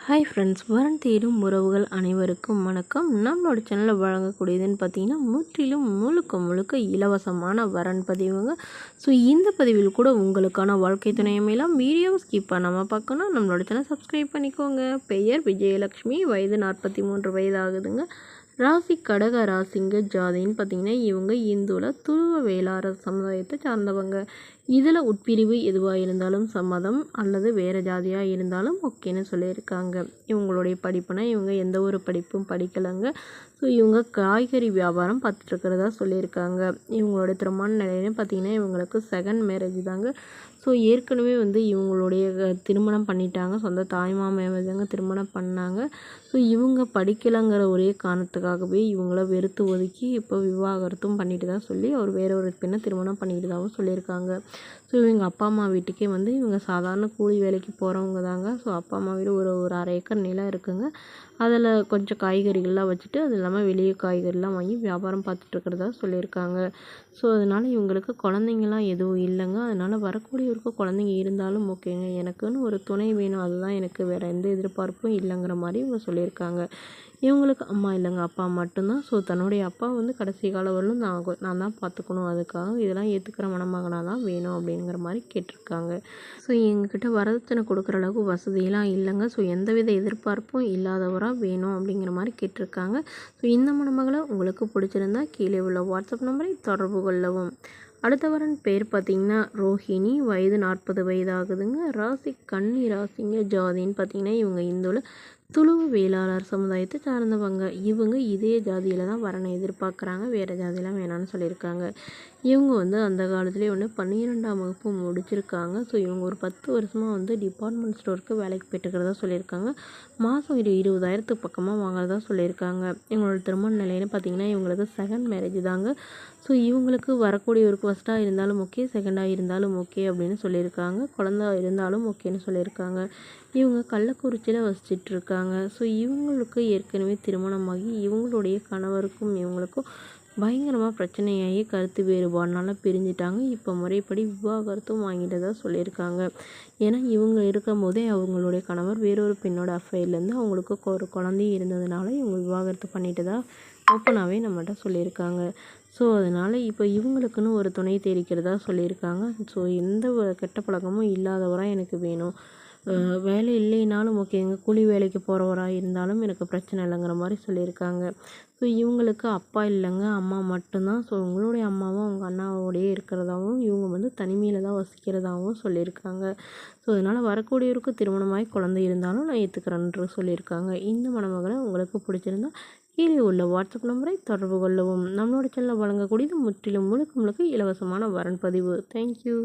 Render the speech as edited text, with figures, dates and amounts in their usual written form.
Hi friends, வரன் தேடும் உறவுகள் அனைவருக்கும் வணக்கம். நம்மளோட சேனலில் வழங்கக்கூடியதுன்னு பார்த்தீங்கன்னா முற்றிலும் முழுக்க முழுக்க இலவசமான வரன் பதிவுங்க. ஸோ இந்த பதிவில் கூட உங்களுக்கான வாழ்க்கை துணையமையெல்லாம் வீடியோவை ஸ்கிப் பண்ணாமல் பார்க்கணும். நம்மளோட சேனல் சப்ஸ்கிரைப் பண்ணிக்கோங்க. பெயர் விஜயலட்சுமி, வயது 43 வயது ஆகுதுங்க. ராசி கடக ராசிங்க. ஜாதின்னு பார்த்தீங்கன்னா இவங்க இந்துவில் துருவ வேளாளர் சமுதாயத்தை சார்ந்தவங்க. இதில் உட்பிரிவு எதுவாக இருந்தாலும் சம்மதம், அல்லது வேறு ஜாதியாக இருந்தாலும் ஓகேன்னு சொல்லியிருக்காங்க. இவங்களுடைய படிப்புனா இவங்க எந்த ஒரு படிப்பும் படிக்கலைங்க. ஸோ இவங்க காய்கறி வியாபாரம் பார்த்துட்ருக்கிறதா சொல்லியிருக்காங்க. இவங்களோட திருமண நிலையின்னு பார்த்திங்கன்னா இவங்களுக்கு செகண்ட் மேரேஜ் தாங்க. ஸோ ஏற்கனவே இவங்களுடைய திருமணம் பண்ணிட்டாங்க. சொந்த தாய்மாமையை தாங்க திருமணம் பண்ணாங்க. ஸோ இவங்க படிக்கலைங்கிற ஒரே காரணத்துக்காகவே இவங்கள வெறுத்து ஒதுக்கி இப்போ விவாகரத்தும் பண்ணிட்டு தான் சொல்லி அவர் வேற ஒரு பெண்ணை திருமணம் பண்ணிக்கிட்டதாகவும் சொல்லியிருக்காங்க. ஸோ இவங்க அப்பா அம்மா வீட்டுக்கே இவங்க சாதாரண கூலி வேலைக்கு போகிறவங்க தாங்க. ஸோ அப்பா அம்மா வீடு ஒரு 1/2 ஏக்கர் நிலம் இருக்குங்க. அதில் கொஞ்சம் காய்கறிகள்லாம் வச்சுட்டு, அது இல்லாமல் வெளியே காய்கறிலாம் வாங்கி வியாபாரம் பார்த்துட்ருக்கிறதா சொல்லியிருக்காங்க. ஸோ அதனால் இவங்களுக்கு குழந்தைங்கலாம் எதுவும் இல்லைங்க. அதனால் வரக்கூடியவருக்கு குழந்தைங்க இருந்தாலும் ஓகேங்க, எனக்குன்னு ஒரு துணை வேணும், அதுதான் எனக்கு, வேறு எந்த எதிர்பார்ப்பும் இல்லைங்கிற மாதிரி இவங்க சொல்லியிருக்காங்க. இவங்களுக்கு அம்மா இல்லைங்க, அப்பா மட்டும்தான். ஸோ தன்னுடைய அப்பா கடைசி காலம் வரலும் நான் தான் பார்த்துக்கணும், அதுக்காக இதெல்லாம் ஏற்றுக்கிற மணமகனாக தான் வேணும் அப்படிங்கிற மாதிரி கேட்டிருக்காங்க. ஸோ எங்ககிட்ட வரதட்சணை கொடுக்குற அளவுக்கு வசதியெல்லாம் இல்லைங்க. ஸோ எந்தவித எதிர்பார்ப்பும் இல்லாதவராக வேணும் அப்படிங்கிற மாதிரி கேட்டிருக்காங்க. ஸோ இந்த மணமகளை உங்களுக்கு பிடிச்சிருந்தா கீழே உள்ள வாட்ஸ்அப் நம்பரை தொடர்பு கொள்ளவும். அடுத்த வரன் பேர் பார்த்திங்கன்னா ரோஹிணி, வயது 40 வயது ஆகுதுங்க. ராசி கன்னி ராசிங்க. ஜாதின்னு பார்த்திங்கன்னா இவங்க இந்துவில் துளுவ வேளாளர் சமுதாயத்தை சார்ந்தவங்க. இவங்க இதே ஜாதியில் தான் வரனை எதிர்பார்க்குறாங்க, வேறு ஜாதியெலாம் வேணான்னு சொல்லியிருக்காங்க. இவங்க அந்த காலத்துலேயே 12ஆம் வகுப்பு முடிச்சிருக்காங்க. ஸோ இவங்க ஒரு 10 வருஷமாக டிபார்ட்மெண்ட் ஸ்டோருக்கு வேலைக்கு போய்ட்டுருக்கிறதா சொல்லியிருக்காங்க. மாதம் 20,000 பக்கமாக வாங்குறதா சொல்லியிருக்காங்க. இவங்களோட திருமண நிலைன்னு பார்த்திங்கன்னா இவங்களுக்கு செகண்ட் மேரேஜ் தாங்க. ஸோ இவங்களுக்கு வரக்கூடியவருக்கு ஃபஸ்ட்டாக இருந்தாலும் ஓகே, செகண்டாக இருந்தாலும் ஓகே அப்படின்னு சொல்லியிருக்காங்க. குழந்தை இருந்தாலும் ஓகேன்னு சொல்லியிருக்காங்க. இவங்க கள்ளக்குறிச்சியில் வசிச்சிட்ருக்காங்க. ஸோ இவங்களுக்கு ஏற்கனவே திருமணமாகி இவங்களுடைய கணவருக்கும் இவங்களுக்கும் பயங்கரமாக பிரச்சனையாகி கருத்து வேறுபாடுனால பிரிஞ்சிட்டாங்க. இப்போ முறைப்படி விவாகரத்தும் வாங்கிட்டதாக சொல்லியிருக்காங்க. ஏன்னா இவங்க இருக்கும் போதே அவங்களுடைய கணவர் வேறொரு பெண்ணோட அஃபைர்லேருந்து அவங்களுக்கு ஒரு குழந்தையும் இருந்ததுனால இவங்க விவாகரத்து பண்ணிட்டதா ஓப்பனாகவே நம்மகிட்ட சொல்லியிருக்காங்க. ஸோ அதனால் இப்போ இவங்களுக்குன்னு ஒரு துணை தெரிக்கிறதா சொல்லியிருக்காங்க. ஸோ எந்த கெட்ட பழக்கமும் இல்லாதவராக எனக்கு வேணும், வேலை இல்லைனாலும் ஓகேங்க, கூலி வேலைக்கு போகிறவராக இருந்தாலும் எனக்கு பிரச்சனை இல்லைங்கிற மாதிரி சொல்லியிருக்காங்க. ஸோ இவங்களுக்கு அப்பா இல்லைங்க, அம்மா மட்டும்தான். ஸோ உங்களுடைய அம்மாவும் அவங்க அண்ணாவோடையே இருக்கிறதாகவும் இவங்க தனிமையில் தான் வசிக்கிறதாகவும் சொல்லியிருக்காங்க. ஸோ அதனால் வரக்கூடியவருக்கு திருமணமாகி குழந்தை இருந்தாலும் நான் ஏற்றுக்கிறேன்னு சொல்லியிருக்காங்க. இந்த மணமகளை உங்களுக்கு பிடிச்சிருந்தா கீழே உள்ள வாட்ஸ்அப் நம்பரை தொடர்பு கொள்ளவும். நம்மளோட சேனலில் வழங்கக்கூடியது முற்றிலும் முழுக்க முழுக்க இலவசமான வரன் பதிவு. தேங்க்யூ.